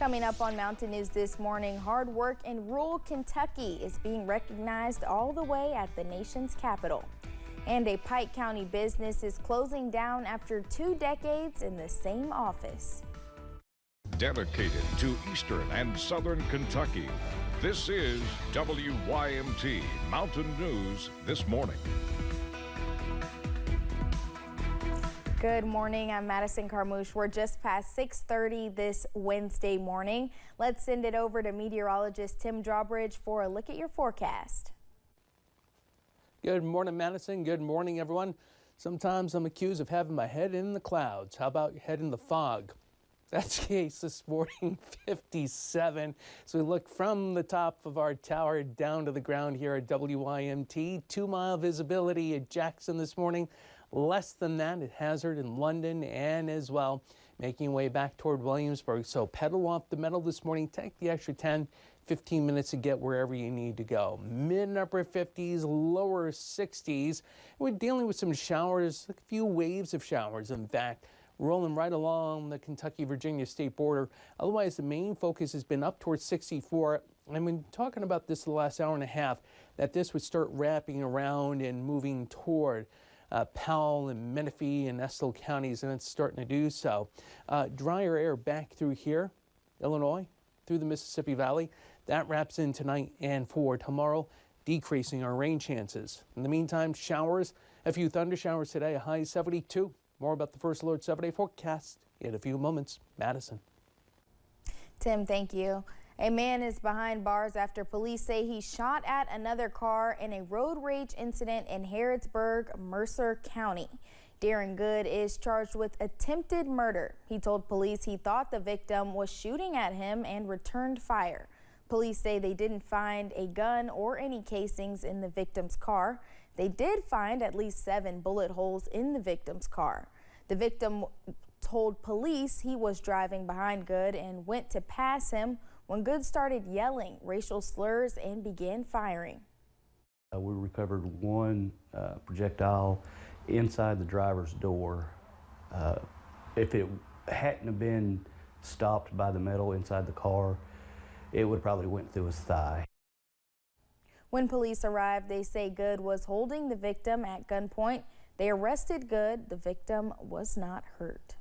Coming up on Mountain News this morning, hard work in rural Kentucky is being recognized all the way at the nation's capital. And a Pike County business is closing down after 2 decades in the same office. Dedicated to Eastern and Southern Kentucky, this is WYMT Mountain News this morning. Good morning, I'm Madison Carmouche. We're just past 6:30 this Wednesday morning. Let's send it over to meteorologist Tim Drawbridge for a look at your forecast. Good morning, Madison. Good morning, everyone. Sometimes I'm accused of having my head in the clouds. How about your head in the fog? That's the case this morning, 57. So we look from the top of our tower down to the ground here at WYMT. 2-mile visibility at Jackson this morning. Less than that at Hazard in London and as well making your way back toward Williamsburg. So pedal off the metal this morning. Take the extra 10-15 minutes to get wherever you need to go. Mid and upper 50s, lower 60s. We're dealing with some showers, a few waves of showers, in fact, rolling right along the Kentucky-Virginia state border. Otherwise, the main focus has been up towards 64. I've been talking about this the last hour and a half, that this would start wrapping around and moving toward Powell and Menifee and Estill counties, and it's starting to do so. Drier air back through here, Illinois, through the Mississippi Valley. That wraps in tonight and for tomorrow, decreasing our rain chances. In the meantime, showers, a few thunder showers today, a high 72. More about the First Alert 7-day forecast in a few moments. Madison. Tim, thank you. A man is behind bars after police say he shot at another car in a road rage incident in Harrodsburg, Mercer County. Darren Good is charged with attempted murder. He told police he thought the victim was shooting at him and returned fire. Police say they didn't find a gun or any casings in the victim's car. They did find at least 7 bullet holes in the victim's car. The victim told police he was driving behind Good and went to pass him when Good started yelling racial slurs and began firing. We recovered one projectile inside the driver's door. If it hadn't have been stopped by the metal inside the car, it would probably went through his thigh. When police arrived, they say Good was holding the victim at gunpoint. They arrested Good. The victim was not hurt.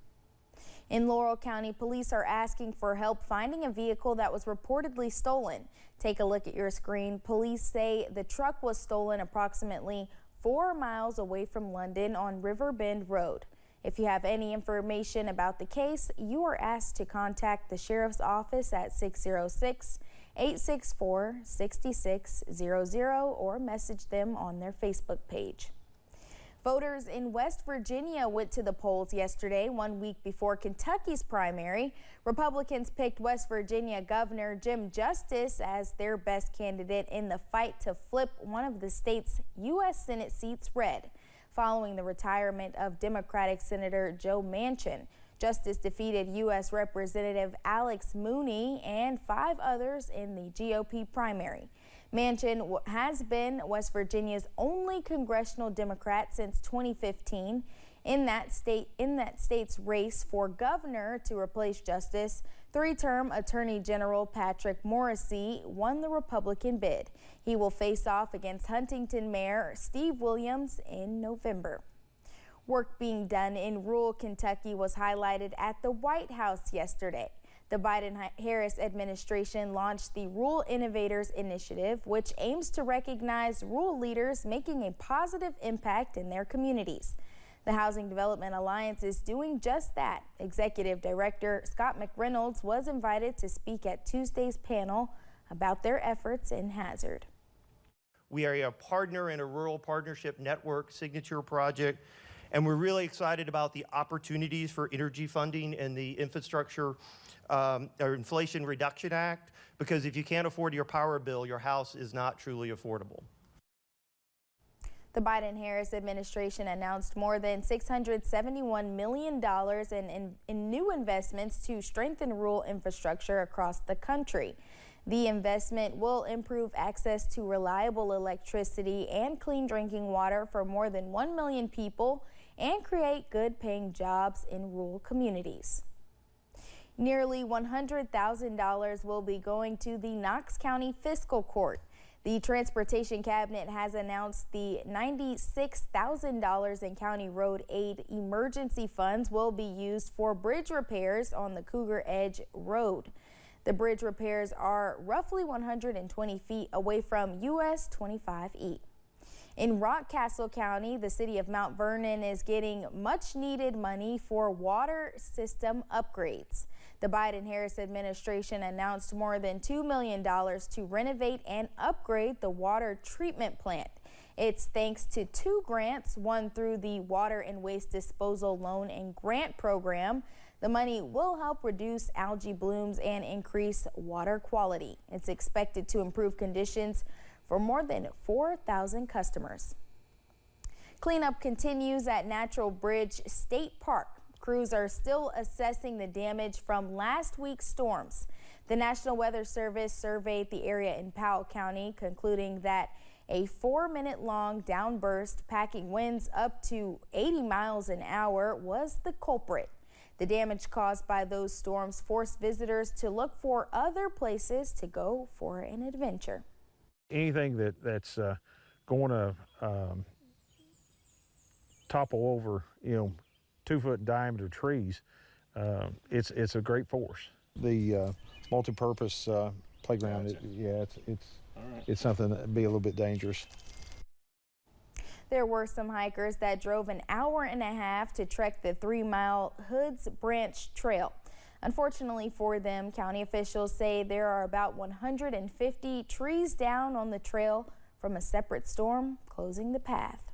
In Laurel County, police are asking for help finding a vehicle that was reportedly stolen. Take a look at your screen. Police say the truck was stolen approximately 4 miles away from London on River Bend Road. If you have any information about the case, you are asked to contact the Sheriff's Office at 606-864-6600 or message them on their Facebook page. Voters in West Virginia went to the polls yesterday, 1 week before Kentucky's primary. Republicans picked West Virginia Governor Jim Justice as their best candidate in the fight to flip one of the state's U.S. Senate seats red. Following the retirement of Democratic Senator Joe Manchin, Justice defeated U.S. Representative Alex Mooney and 5 others in the GOP primary. Manchin has been West Virginia's only congressional Democrat since 2015. In that state's race for governor to replace Justice, 3-term Attorney General Patrick Morrisey won the Republican bid. He will face off against Huntington Mayor Steve Williams in November. Work being done in rural Kentucky was highlighted at the White House yesterday. The Biden-Harris administration launched the Rural Innovators Initiative, which aims to recognize rural leaders making a positive impact in their communities. The Housing Development Alliance is doing just that. Executive Director Scott McReynolds was invited to speak at Tuesday's panel about their efforts in Hazard. We are a partner in a Rural Partnership Network signature project, and we're really excited about the opportunities for energy funding and the infrastructure or Inflation Reduction Act, because if you can't afford your power bill, your house is not truly affordable. The Biden-Harris administration announced more than $671 million in new investments to strengthen rural infrastructure across the country. The investment will improve access to reliable electricity and clean drinking water for more than 1 million people and create good-paying jobs in rural communities. Nearly $100,000 will be going to the Knox County Fiscal Court. The Transportation Cabinet has announced the $96,000 in county road aid emergency funds will be used for bridge repairs on the Cougar Edge Road. The bridge repairs are roughly 120 feet away from US 25E. In Rockcastle County, the city of Mount Vernon is getting much needed money for water system upgrades. The Biden-Harris administration announced more than $2 million to renovate and upgrade the water treatment plant. It's thanks to 2 grants, one through the Water and Waste Disposal Loan and Grant Program. The money will help reduce algae blooms and increase water quality. It's expected to improve conditions for more than 4,000 customers. Cleanup continues at Natural Bridge State Park. Crews are still assessing the damage from last week's storms. The National Weather Service surveyed the area in Powell County, concluding that a 4-minute-long downburst packing winds up to 80 miles an hour was the culprit. The damage caused by those storms forced visitors to look for other places to go for an adventure. Anything that's going to topple over, 2-foot diameter trees, it's a great force. The multi-purpose playground, Gotcha. it's something that'd be a little bit dangerous. There were some hikers that drove an hour and a half to trek the 3-mile Hoods Branch Trail. Unfortunately for them, county officials say there are about 150 trees down on the trail from a separate storm closing the path.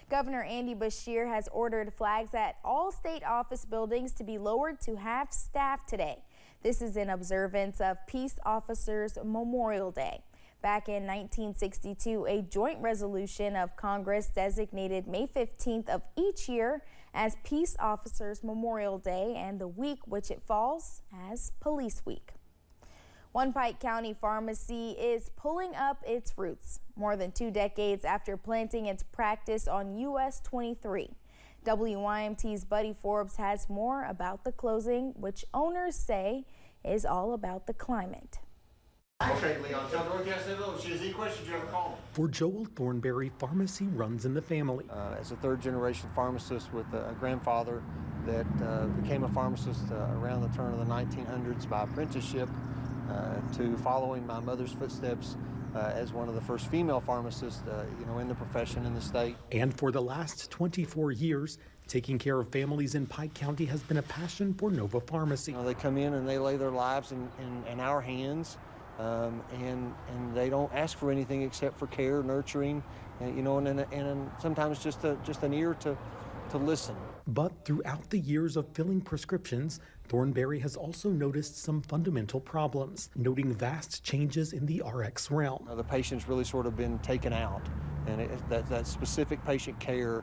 Governor Andy Beshear has ordered flags at all state office buildings to be lowered to half staff today. This is in observance of Peace Officers Memorial Day. Back in 1962, a joint resolution of Congress designated May 15th of each year as Peace Officers Memorial Day and the week which it falls as Police Week. One Pike County pharmacy is pulling up its roots more than 2 decades after planting its practice on US 23. WYMT's Buddy Forbes has more about the closing, which owners say is all about the climate. Okay, Leon, tell Dorothy I said hello. If she has any questions, you have to call me. For Joel Thornberry, pharmacy runs in the family. As a third-generation pharmacist with a grandfather that became a pharmacist around the turn of the 1900s by apprenticeship, to following my mother's footsteps as one of the first female pharmacists, in the profession in the state. And for the last 24 years, taking care of families in Pike County has been a passion for Nova Pharmacy. They come in and they lay their lives in our hands, and they don't ask for anything except for care, nurturing, and sometimes just an ear to listen. But throughout the years of filling prescriptions, Thornberry has also noticed some fundamental problems, noting vast changes in the RX realm. The patient's really sort of been taken out, and that specific patient care,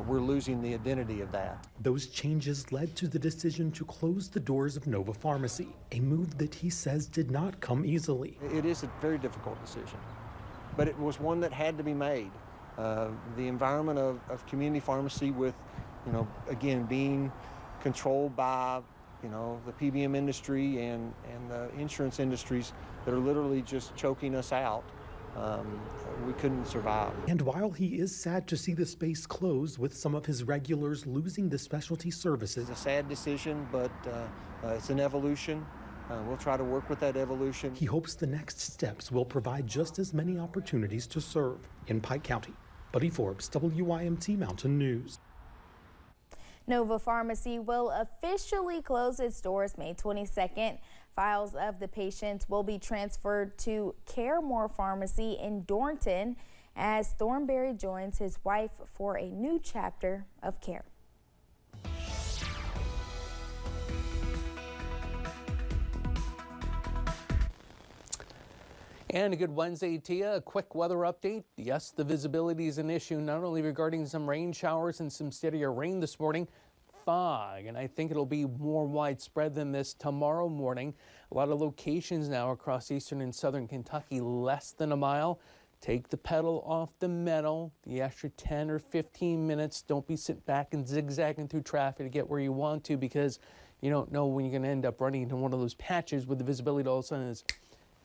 we're losing the identity of that. Those changes led to the decision to close the doors of Nova Pharmacy, a move that he says did not come easily. It is a very difficult decision, but it was one that had to be made. The environment of community pharmacy with, again, being controlled by, the PBM industry and the insurance industries that are literally just choking us out, we couldn't survive. And while he is sad to see the space close with some of his regulars losing the specialty services. It's a sad decision, but it's an evolution. We'll try to work with that evolution. He hopes the next steps will provide just as many opportunities to serve in Pike County. Buddy Forbes, WYMT Mountain News. Nova Pharmacy will officially close its doors May 22nd. Files of the patients will be transferred to Caremore Pharmacy in Dornton as Thornberry joins his wife for a new chapter of care. And a good Wednesday to you. A quick weather update. Yes, the visibility is an issue, not only regarding some rain showers and some steadier rain this morning, fog, and I think it'll be more widespread than this tomorrow morning. A lot of locations now across eastern and southern Kentucky, less than a mile. Take the pedal off the metal, the extra 10 or 15 minutes. Don't be sitting back and zigzagging through traffic to get where you want to, because You don't know when you're going to end up running into one of those patches where the visibility all of a sudden is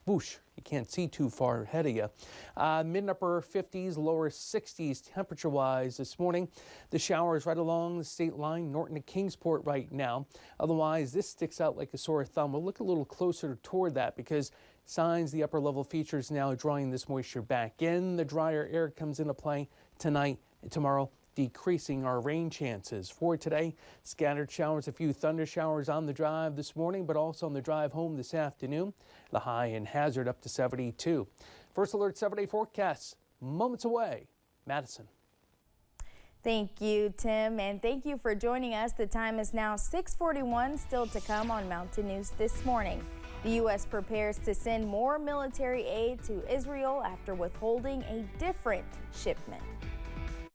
whoosh, you can't see too far ahead of you. Mid and upper 50s, lower 60s temperature-wise this morning. The showers right along the state line, Norton to Kingsport right now. Otherwise, this sticks out like a sore thumb. We'll look a little closer toward that because signs the upper level features now drawing this moisture back in. The drier air comes into play tonight and tomorrow, decreasing our rain chances. For today, scattered showers, a few thunder showers on the drive this morning, but also on the drive home this afternoon. The high in Hazard up to 72. First Alert 7-day forecasts moments away. Madison. Thank you, Tim, and thank you for joining us. The time is now 6:41. Still to come on Mountain News this morning. The U.S. prepares to send more military aid to Israel after withholding a different shipment.